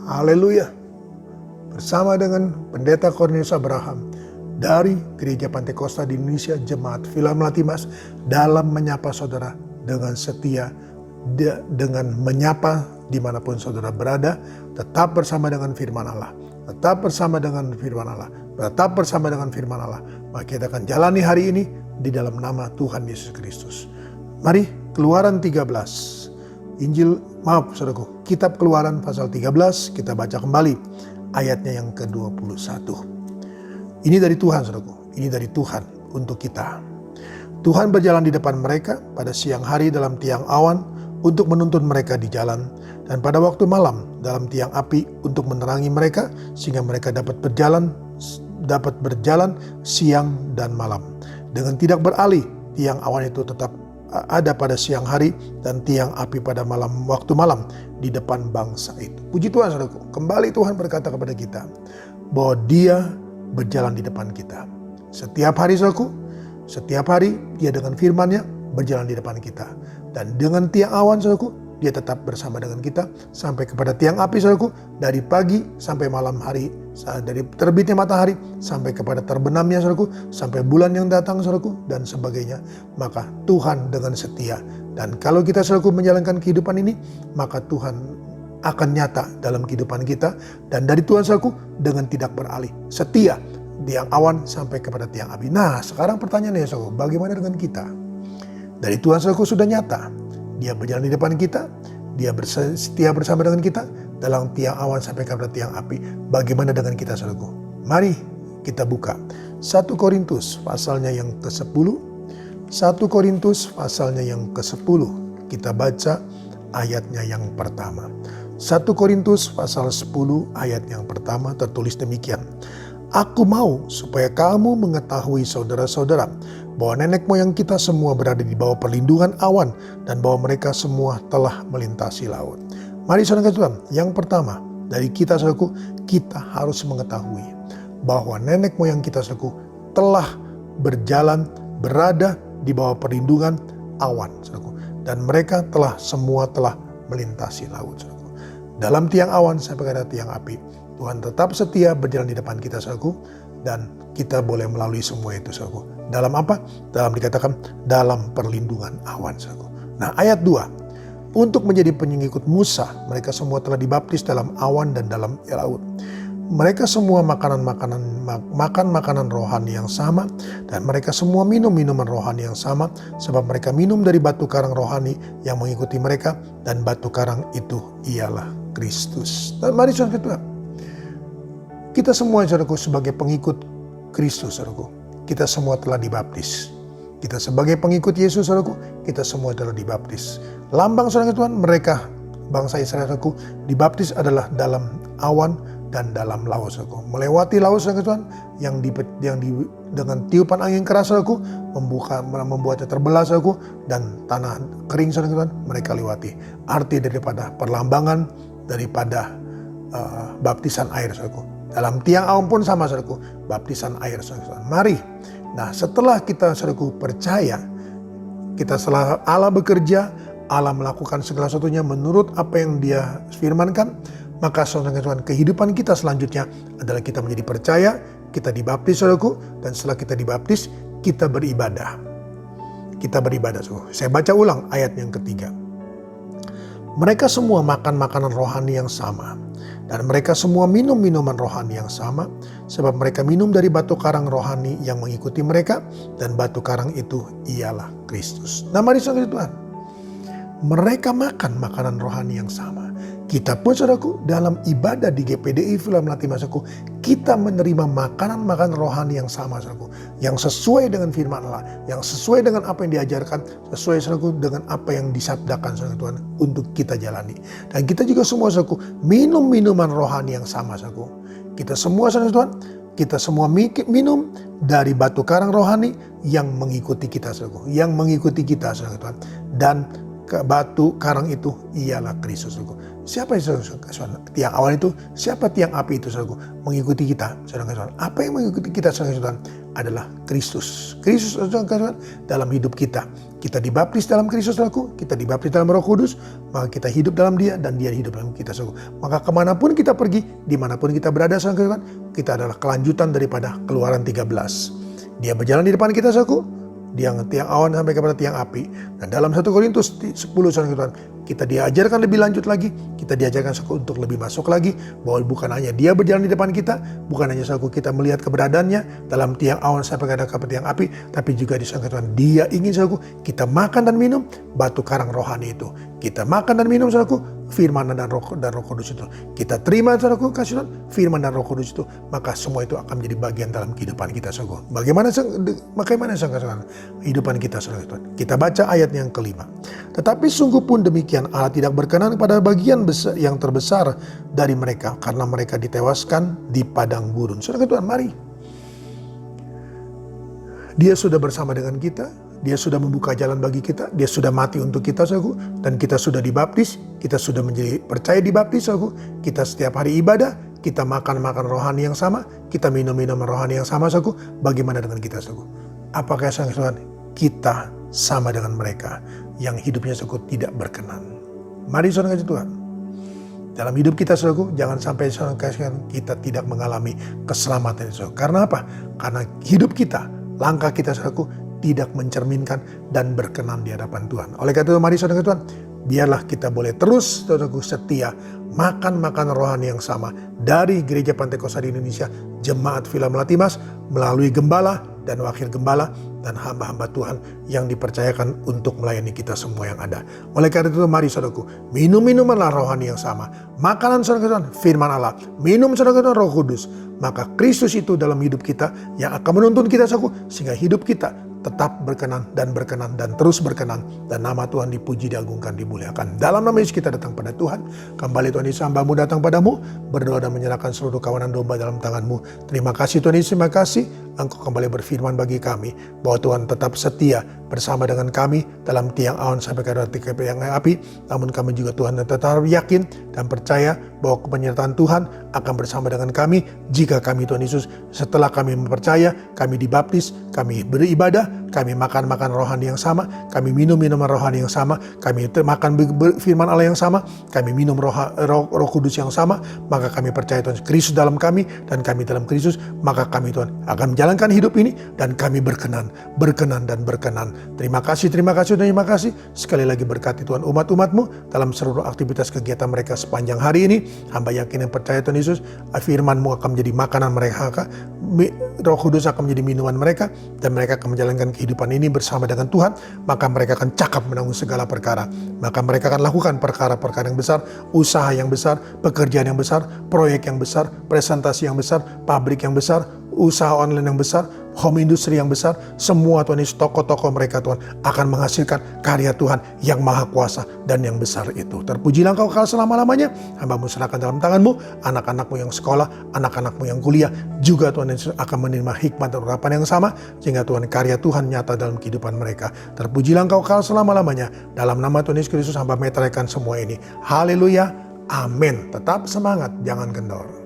Haleluya. Bersama dengan Pendeta Cornelius Abraham dari Gereja Pantekosta di Indonesia, Jemaat Villa Melati Mas, dalam menyapa saudara dengan setia, dengan menyapa dimanapun saudara berada, tetap bersama dengan firman Allah. Tetap bersama dengan firman Allah. Tetap bersama dengan firman Allah. Maka kita akan jalani hari ini di dalam nama Tuhan Yesus Kristus. Mari, Keluaran 13. Kitab Keluaran pasal 13, kita baca kembali ayatnya yang ke-21. Ini dari Tuhan, saudaraku. Ini dari Tuhan untuk kita. Tuhan berjalan di depan mereka pada siang hari dalam tiang awan untuk menuntun mereka di jalan, dan pada waktu malam dalam tiang api untuk menerangi mereka, sehingga mereka dapat berjalan siang dan malam. Dengan tidak beralih, tiang awan itu tetap ada pada siang hari dan tiang api pada waktu malam di depan bangsa itu. Puji Tuhan, saudaraku. Kembali Tuhan berkata kepada kita bahwa Dia berjalan di depan kita. Setiap hari, saudaraku, setiap hari Dia dengan firman-Nya berjalan di depan kita. Dan dengan tiang awan, saudaraku, Dia tetap bersama dengan kita sampai kepada tiang api, saudaraku, dari pagi sampai malam hari, dari terbitnya matahari sampai kepada terbenamnya, saudaraku, sampai bulan yang datang, saudaraku, dan sebagainya. Maka Tuhan dengan setia. Dan kalau kita, saudaraku, menjalankan kehidupan ini, maka Tuhan akan nyata dalam kehidupan kita. Dan dari Tuhan, saudaraku, dengan tidak beralih, setia, tiang awan sampai kepada tiang api. Nah, sekarang pertanyaannya, saudaraku, bagaimana dengan kita? Dari Tuhan, saudaraku, sudah nyata. Dia berjalan di depan kita, Dia setia bersama dengan kita dalam tiang awan sampai kepada tiang api. Bagaimana dengan kita, saudaraku? Mari kita buka 1 Korintus pasalnya yang ke-10. 1 Korintus pasalnya yang ke-10. Kita baca ayatnya yang pertama. 1 Korintus pasal 10 ayat yang pertama tertulis demikian. Aku mau supaya kamu mengetahui, saudara-saudara, bahwa nenek moyang kita semua berada di bawah perlindungan awan dan bahwa mereka semua telah melintasi laut. Mari, saudara Tuhan, yang pertama dari kita, saudaraku, kita harus mengetahui bahwa nenek moyang kita, saudaraku, telah berada di bawah perlindungan awan, saudaraku, dan mereka semua telah melintasi laut, saudaraku. Dalam tiang awan sampai ke tiang api, Tuhan tetap setia berjalan di depan kita, saudaraku, dan kita boleh melalui semua itu, saudaraku. Dalam apa? Dikatakan dalam perlindungan awan, saudaraku. Nah, ayat 2. Untuk menjadi pengikut Musa, mereka semua telah dibaptis dalam awan dan dalam laut. Mereka semua makan makanan rohani yang sama, dan mereka semua minum minuman rohani yang sama, sebab mereka minum dari batu karang rohani yang mengikuti mereka, dan batu karang itu ialah Kristus. Dan mari, saudara, kita semua, saudaraku, sebagai pengikut Kristus, saudaraku, kita semua telah dibaptis. Kita sebagai pengikut Yesus, saudaraku, kita semua telah dibaptis. Lambang, saudara Tuhan, mereka, bangsa Israel, saudaraku, dibaptis adalah dalam awan dan dalam laut, saudaraku. Melewati laut, saudara Tuhan, yang dengan tiupan angin keras, saudaraku, membuatnya terbelah, saudaraku, dan tanah kering, saudara Tuhan, mereka lewati. Arti daripada perlambangan, daripada baptisan air, saudaraku. Dalam tiang awan pun sama, saudaraku, baptisan air, saudara. Mari. Nah, setelah kita, saudaraku, percaya, setelah Allah bekerja, Allah melakukan segala sesuatunya menurut apa yang Dia firmankan, maka, saudara Tuhan, kehidupan kita selanjutnya adalah kita menjadi percaya, kita dibaptis, saudaraku, dan setelah kita dibaptis, kita beribadah. Kita beribadah, saudara. Saya baca ulang ayat yang ketiga. Mereka semua makan makanan rohani yang sama, dan mereka semua minum minuman rohani yang sama, sebab mereka minum dari batu karang rohani yang mengikuti mereka, dan batu karang itu ialah Kristus. Nah, mari, saudara Tuhan, mereka makan makanan rohani yang sama. Kita pun, saudaraku, dalam ibadah di GPDI Villa Melati Mas, kita menerima makanan rohani yang sama, saudaraku, yang sesuai dengan firman Allah, yang sesuai dengan apa yang diajarkan, sesuai, saudaraku, dengan apa yang disabdakan, saudara Tuhan, untuk kita jalani. Dan kita juga semua, saudaraku, minum minuman rohani yang sama, saudaraku. Kita semua, saudara Tuhan, kita semua minum dari batu karang rohani yang mengikuti kita, saudaraku, yang mengikuti kita, saudara Tuhan. Dan batu karang itu ialah Kristus, saudaraku. Siapa yang tiang awan itu? Siapa tiang api itu, saudaraku? Mengikuti kita, saudara. Apa yang mengikuti kita, saudara, adalah Kristus. Kristus, saudara, dalam hidup kita. kita dibaptis dalam Kristus, saudaraku, kita dibaptis dalam Roh Kudus, maka kita hidup dalam Dia dan Dia hidup dalam kita, saudaraku. Maka kemanapun kita pergi, dimanapun kita berada, saudaraku, kita adalah kelanjutan daripada Keluaran 13. Dia berjalan di depan kita, saudaraku, tiang awan sampai kepada tiang api. Dan dalam 1 Korintus 10, saudara, kita diajarkan lebih lanjut lagi, kita diajarkan untuk lebih masuk lagi, bahwa bukan hanya Dia berjalan di depan kita, bukan hanya kita melihat keberadaannya dalam tiang awan sampai ke tiang api, tapi juga disangkakan Dia ingin, saudaraku, kita makan dan minum batu karang rohani itu. Kita makan dan minum, saudaraku, firman dan Roh Kudus itu. Kita terima, saudaraku, kasih Tuhan, firman dan Roh Kudus itu, maka semua itu akan menjadi bagian dalam kehidupan kita, saudaraku. Bagaimana kehidupan kita, saudara Tuhan? Kita baca ayat yang kelima. Tetapi sungguh pun demikian, Allah tidak berkenan pada bagian besar, yang terbesar dari mereka, karena mereka ditewaskan di padang gurun. Saudara Tuhan, mari. Dia sudah bersama dengan kita, Dia sudah membuka jalan bagi kita, Dia sudah mati untuk kita, saudaraku, dan kita sudah dibaptis, kita sudah menjadi percaya dibaptis, saudaraku. Kita setiap hari ibadah, kita makan rohani yang sama, kita minum rohani yang sama, saudaraku. Bagaimana dengan kita, saudaraku? Apakah, saudara, kita sama dengan mereka yang hidupnya, saudaraku, tidak berkenan? Mari, saudara kasih Tuhan, dalam hidup kita, saudaraku, jangan sampai, saudara kasih, kita tidak mengalami keselamatan, saudara. Karena apa? Karena hidup kita, langkah kita, saudaraku, tidak mencerminkan dan berkenan di hadapan Tuhan. Oleh karena itu, mari, saudara Tuhan, biarlah kita boleh terus, saudaraku, setia makan rohani yang sama dari Gereja Pantai Kosta di Indonesia, Jemaat Villa Melatimas, melalui gembala dan wakil gembala dan hamba-hamba Tuhan yang dipercayakan untuk melayani kita semua yang ada. Oleh karena itu, mari, saudaraku, minum-minumanlah rohani yang sama. Makanan, saudara Tuhan, firman Allah. Minum, saudara Tuhan, Roh Kudus. Maka Kristus itu dalam hidup kita yang akan menuntun kita, saudaraku, sehingga hidup kita tetap berkenan dan terus berkenan, dan nama Tuhan dipuji, diagungkan, dimuliakan. Dalam nama Yesus kita datang pada Tuhan. Kembali Tuhan Yesus, hamba-Mu datang padamu, berdoa dan menyerahkan seluruh kawanan domba dalam tangan-Mu. Terima kasih Tuhan Yesus, terima kasih Engkau kembali berfirman bagi kami bahwa Tuhan tetap setia bersama dengan kami dalam tiang awan sampai ke tiang api. Namun kami juga, Tuhan, tetap yakin dan percaya bahwa penyertaan Tuhan akan bersama dengan kami jika kami, Tuhan Yesus, setelah kami mempercaya, kami dibaptis, kami beribadah, kami makan rohani yang sama, kami minum minuman rohani yang sama, kami makan firman Allah yang sama, kami minum Roh Kudus yang sama, maka kami percaya, Tuhan, Kristus dalam kami dan kami dalam Kristus, maka kami, Tuhan, akan menjalankan hidup ini dan kami berkenan dan berkenan. Terima kasih, terima kasih. Sekali lagi berkati Tuhan umat-umat-Mu dalam seluruh aktivitas kegiatan mereka sepanjang hari ini. Hamba yakin dan percaya, Tuhan Yesus, firman-Mu akan menjadi makanan mereka, Roh Kudus akan menjadi minuman mereka, dan mereka akan menjalankan kehidupan ini bersama dengan Tuhan. Maka mereka akan cakap menanggung segala perkara. Maka mereka akan lakukan perkara-perkara yang besar, usaha yang besar, pekerjaan yang besar, proyek yang besar, presentasi yang besar, pabrik yang besar, usaha online yang besar, home industry yang besar. Semua, Tuhan Yesus, toko-toko mereka, Tuhan, akan menghasilkan karya Tuhan yang maha kuasa dan yang besar itu. Terpujilah Engkau kekal selama-lamanya. Hamba-Mu serahkan dalam tangan-Mu, anak-anak-Mu yang sekolah, anak-anak-Mu yang kuliah, juga Tuhan Yesus akan menerima hikmat dan urapan yang sama, sehingga, Tuhan, karya Tuhan nyata dalam kehidupan mereka. Terpujilah Engkau kekal selama-lamanya. Dalam nama Tuhan Yesus Kristus, hamba meteraikan semua ini. Haleluya, amin. Tetap semangat, jangan kendor.